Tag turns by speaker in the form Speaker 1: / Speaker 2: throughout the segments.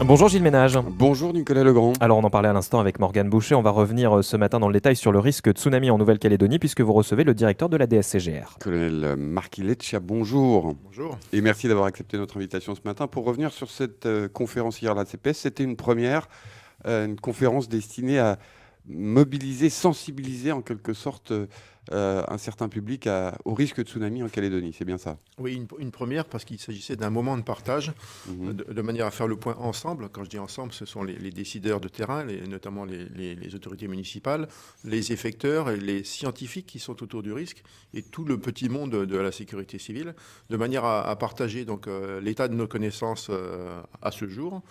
Speaker 1: Bonjour Gilles Ménage.
Speaker 2: Bonjour Nicolas Legrand.
Speaker 1: Alors on en parlait à l'instant avec Morgane Boucher, on va revenir ce matin dans le détail sur le risque tsunami en Nouvelle-Calédonie puisque vous recevez le directeur de la DSCGR.
Speaker 2: Colonel Marc Ileccia, bonjour.
Speaker 3: Bonjour.
Speaker 2: Et merci d'avoir accepté notre invitation ce matin pour revenir sur cette conférence hier à la CPS. C'était une première, une conférence destinée à mobiliser, sensibiliser en quelque sorte un certain public au risque de tsunami en Calédonie. C'est bien ça?
Speaker 3: Oui, une première parce qu'il s'agissait d'un moment de partage,
Speaker 2: Mhm.
Speaker 3: de manière à faire le point ensemble. Quand je dis ensemble, ce sont les décideurs de terrain, notamment les autorités municipales, les effecteurs et les scientifiques qui sont autour du risque et tout le petit monde de la sécurité civile, de manière à partager donc l'état de nos connaissances à ce jour,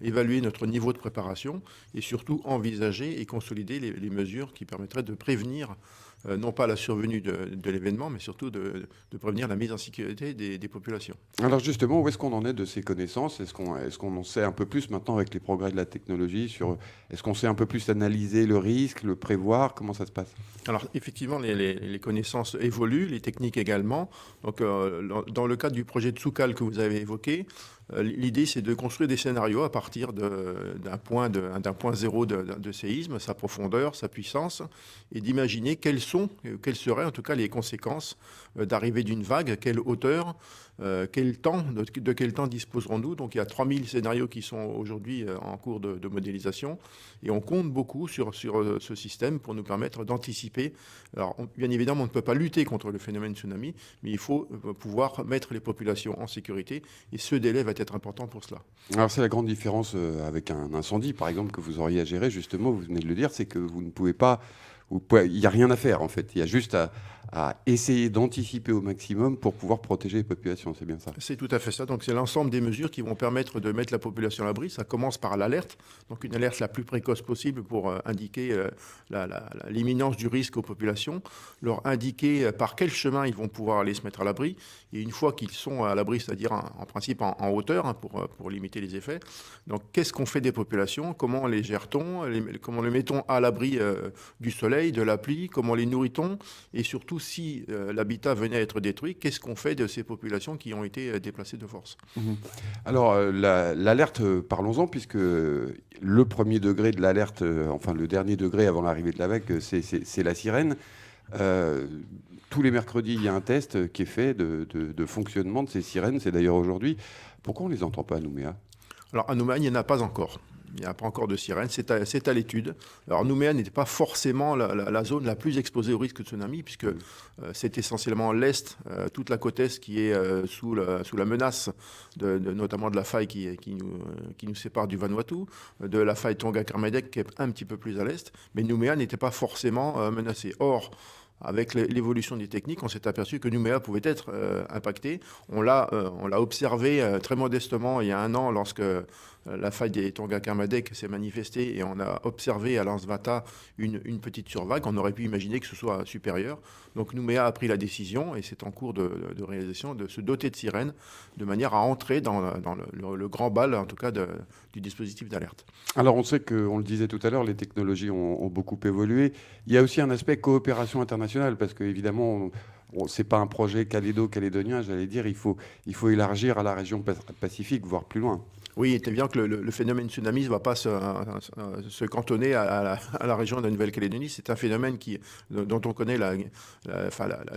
Speaker 3: évaluer notre niveau de préparation et surtout envisager et consolider les mesures qui permettraient de prévenir non pas la survenue de l'événement, mais surtout de prévenir la mise en sécurité des populations.
Speaker 2: Alors justement, où est-ce qu'on en est de ces connaissances? Est-ce qu'on en sait un peu plus maintenant avec les progrès de la technologie est-ce qu'on sait un peu plus analyser le risque, le prévoir? Comment ça se passe?
Speaker 3: Alors effectivement, les connaissances évoluent, les techniques également. Donc dans le cadre du projet de Tsukal que vous avez évoqué, l'idée c'est de construire des scénarios à partir d'un point zéro de séisme, sa profondeur, sa puissance, et d'imaginer quelles seraient en tout cas les conséquences d'arrivée d'une vague, quelle hauteur, de quel temps disposerons-nous. Donc il y a 3000 scénarios qui sont aujourd'hui en cours de modélisation, et on compte beaucoup sur ce système pour nous permettre d'anticiper. Alors bien évidemment, on ne peut pas lutter contre le phénomène tsunami, mais il faut pouvoir mettre les populations en sécurité, et ce délai va être important pour cela.
Speaker 2: Alors c'est la grande différence avec un incendie, par exemple, que vous auriez à gérer, justement, vous venez de le dire, c'est que vous ne pouvez pas, il n'y a rien à faire en fait, il y a juste à essayer d'anticiper au maximum pour pouvoir protéger les populations, c'est bien ça?
Speaker 3: C'est tout à fait ça. Donc c'est l'ensemble des mesures qui vont permettre de mettre la population à l'abri. Ça commence par l'alerte, donc une alerte la plus précoce possible pour indiquer l'imminence du risque aux populations, leur indiquer par quel chemin ils vont pouvoir aller se mettre à l'abri. Et une fois qu'ils sont à l'abri, c'est-à-dire en principe en hauteur, pour limiter les effets, donc qu'est-ce qu'on fait des populations? Comment les gère-t-on? Comment les mettons à l'abri du soleil, de la pluie? Comment les nourrit-on? Et surtout, si l'habitat venait à être détruit, qu'est-ce qu'on fait de ces populations qui ont été déplacées de force?
Speaker 2: Mhm. Alors l'alerte, parlons-en, puisque le premier degré de l'alerte, enfin le dernier degré avant l'arrivée de la vague, c'est la sirène. Euh, Tous les mercredis, il y a un test qui est fait de fonctionnement de ces sirènes, c'est d'ailleurs aujourd'hui. Pourquoi on ne les entend pas à Nouméa?
Speaker 3: Alors, à Nouméa, il n'y en a pas encore. Il n'y a pas encore de sirène, c'est à l'étude. Alors, Nouméa n'était pas forcément la zone la plus exposée au risque de tsunami, puisque c'est essentiellement l'Est, toute la côte Est qui est sous la menace, notamment de la faille qui nous sépare du Vanuatu, de la faille Tonga-Kermadec qui est un petit peu plus à l'Est, mais Nouméa n'était pas forcément menacée. Or, avec l'évolution des techniques, on s'est aperçu que Nouméa pouvait être impacté. On l'a observé très modestement il y a un an lorsque la faille des Tonga-Kermadec s'est manifestée, et on a observé à Lansvata une petite survague. On aurait pu imaginer que ce soit supérieur. Donc Nouméa a pris la décision, et c'est en cours de réalisation, de se doter de sirènes de manière à entrer dans le grand bal, en tout cas, du dispositif d'alerte.
Speaker 2: Alors on sait que, on le disait tout à l'heure, les technologies ont beaucoup évolué. Il y a aussi un aspect coopération internationale, parce qu'évidemment, c'est pas un projet calédonien, j'allais dire, il faut élargir à la région Pacifique, voire plus loin.
Speaker 3: Oui, il est évident que le phénomène tsunami ne va pas se cantonner à la région de la Nouvelle-Calédonie. C'est un phénomène dont on connaît la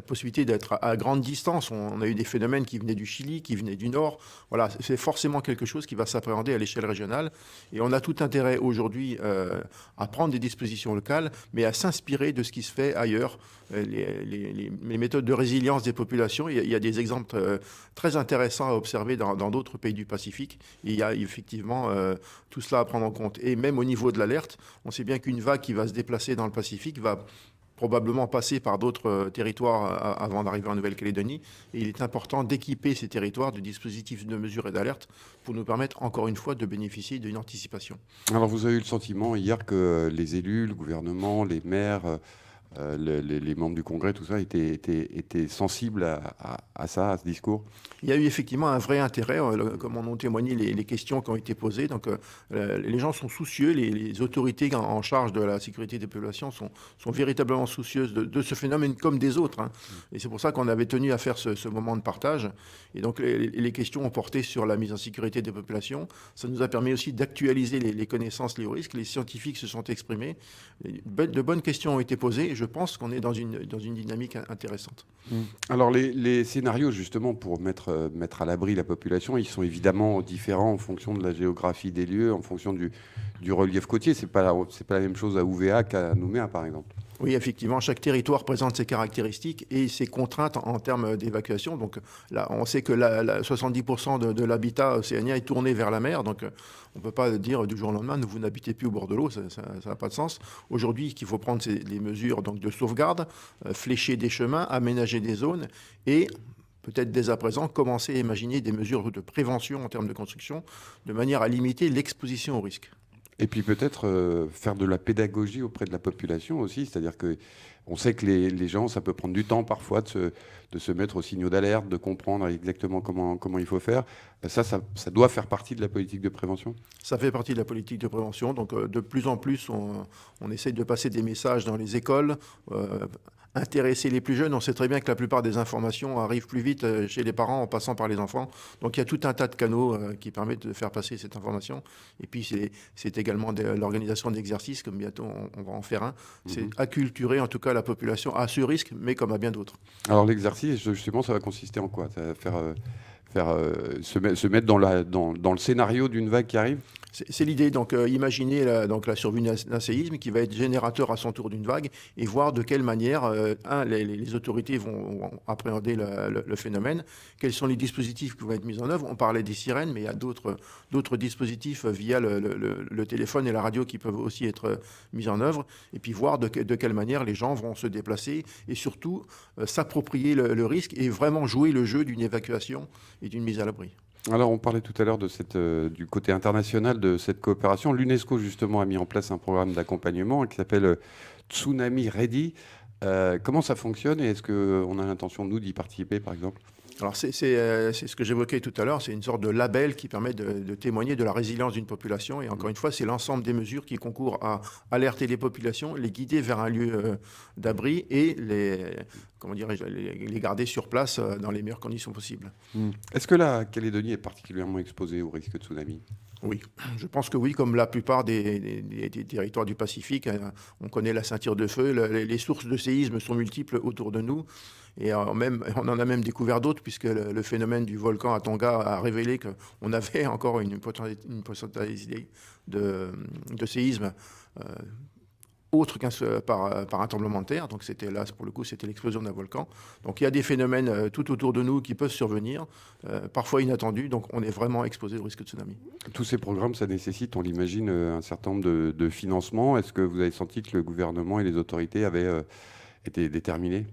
Speaker 3: possibilité d'être à grande distance. On a eu des phénomènes qui venaient du Chili, qui venaient du Nord. Voilà, c'est forcément quelque chose qui va s'appréhender à l'échelle régionale. Et on a tout intérêt aujourd'hui à prendre des dispositions locales, mais à s'inspirer de ce qui se fait ailleurs. Les méthodes de résilience des populations, il y a des exemples très intéressants à observer dans d'autres pays du Pacifique. Et il y a effectivement tout cela à prendre en compte. Et même au niveau de l'alerte, on sait bien qu'une vague qui va se déplacer dans le Pacifique va probablement passer par d'autres territoires avant d'arriver en Nouvelle-Calédonie. Et il est important d'équiper ces territoires de dispositifs de mesure et d'alerte pour nous permettre, encore une fois, de bénéficier d'une anticipation.
Speaker 2: Alors vous avez eu le sentiment hier que les élus, le gouvernement, les maires les membres du Congrès, tout ça, étaient sensibles à ça, à ce discours?
Speaker 3: Il y a eu effectivement un vrai intérêt, comme en ont témoigné les questions qui ont été posées. Donc, les gens sont soucieux, les autorités en charge de la sécurité des populations sont véritablement soucieuses de ce phénomène comme des autres, hein. Et c'est pour ça qu'on avait tenu à faire ce moment de partage. Et donc, les questions ont porté sur la mise en sécurité des populations. Ça nous a permis aussi d'actualiser les connaissances liées aux risques. Les scientifiques se sont exprimés. De bonnes questions ont été posées. Et je pense qu'on est dans une dynamique intéressante.
Speaker 2: Alors les scénarios justement pour mettre à l'abri la population, ils sont évidemment différents en fonction de la géographie des lieux, en fonction du relief côtier. C'est pas la même chose à Ouvéa qu'à Nouméa par exemple.
Speaker 3: Oui, effectivement, chaque territoire présente ses caractéristiques et ses contraintes en termes d'évacuation. Donc là, on sait que 70% de l'habitat océanien est tourné vers la mer. Donc on ne peut pas dire du jour au lendemain, vous n'habitez plus au bord de l'eau, ça n'a pas de sens. Aujourd'hui, ce qu'il faut prendre, c'est les mesures donc, de sauvegarde, flécher des chemins, aménager des zones et peut-être dès à présent commencer à imaginer des mesures de prévention en termes de construction de manière à limiter l'exposition au risque.
Speaker 2: Et puis peut-être faire de la pédagogie auprès de la population aussi, c'est-à-dire que on sait que les gens, ça peut prendre du temps parfois de se mettre aux signaux d'alerte, de comprendre exactement comment il faut faire. Ça doit faire partie de la politique de prévention.
Speaker 3: Ça fait partie de la politique de prévention. Donc de plus en plus, on essaye de passer des messages dans les écoles, intéresser les plus jeunes. On sait très bien que la plupart des informations arrivent plus vite chez les parents en passant par les enfants. Donc il y a tout un tas de canaux qui permettent de faire passer cette information. Et puis c'est également l'organisation d'exercices, comme bientôt on va en faire un. C'est acculturer en tout cas la population à ce risque, mais comme à bien d'autres.
Speaker 2: Alors l'exercice, justement, ça va consister en quoi? Ça va se mettre dans le scénario d'une vague qui arrive?
Speaker 3: C'est l'idée, donc imaginer la survenue d'un séisme qui va être générateur à son tour d'une vague et voir de quelle manière les autorités vont appréhender le phénomène, quels sont les dispositifs qui vont être mis en œuvre. On parlait des sirènes, mais il y a d'autres dispositifs via le téléphone et la radio qui peuvent aussi être mis en œuvre, et puis voir de quelle manière les gens vont se déplacer et surtout s'approprier le risque et vraiment jouer le jeu d'une évacuation et d'une mise à l'abri.
Speaker 2: Alors, on parlait tout à l'heure du côté international de cette coopération. L'UNESCO, justement, a mis en place un programme d'accompagnement qui s'appelle Tsunami Ready. Comment ça fonctionne et est-ce qu'on a l'intention, nous, d'y participer, par exemple?
Speaker 3: Alors c'est ce que j'évoquais tout à l'heure, c'est une sorte de label qui permet de témoigner de la résilience d'une population. Et encore une fois, c'est l'ensemble des mesures qui concourent à alerter les populations, les guider vers un lieu d'abri et les garder sur place dans les meilleures conditions possibles.
Speaker 2: Est-ce que la Calédonie est particulièrement exposée au risque de tsunami?
Speaker 3: Oui, je pense que oui, comme la plupart des territoires du Pacifique, on connaît la ceinture de feu, les sources de séisme sont multiples autour de nous. Et on en a même découvert d'autres, puisque le phénomène du volcan à Tonga a révélé qu'on avait encore une potentialité de séisme autre par un tremblement de terre. Donc là, pour le coup, c'était l'explosion d'un volcan. Donc il y a des phénomènes tout autour de nous qui peuvent survenir, parfois inattendus. Donc on est vraiment exposé au risque de tsunami.
Speaker 2: Tous ces programmes, ça nécessite, on l'imagine, un certain nombre de financements. Est-ce que vous avez senti que le gouvernement et les autorités avaient été déterminés?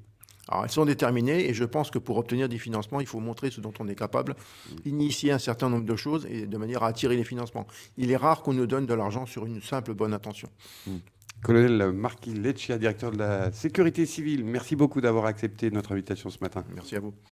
Speaker 3: Alors, elles sont déterminées et je pense que pour obtenir des financements, il faut montrer ce dont on est capable, initier un certain nombre de choses et de manière à attirer les financements. Il est rare qu'on nous donne de l'argent sur une simple bonne intention.
Speaker 2: Colonel Marquis Leccia, directeur de la sécurité civile, merci beaucoup d'avoir accepté notre invitation ce matin.
Speaker 3: Merci à vous.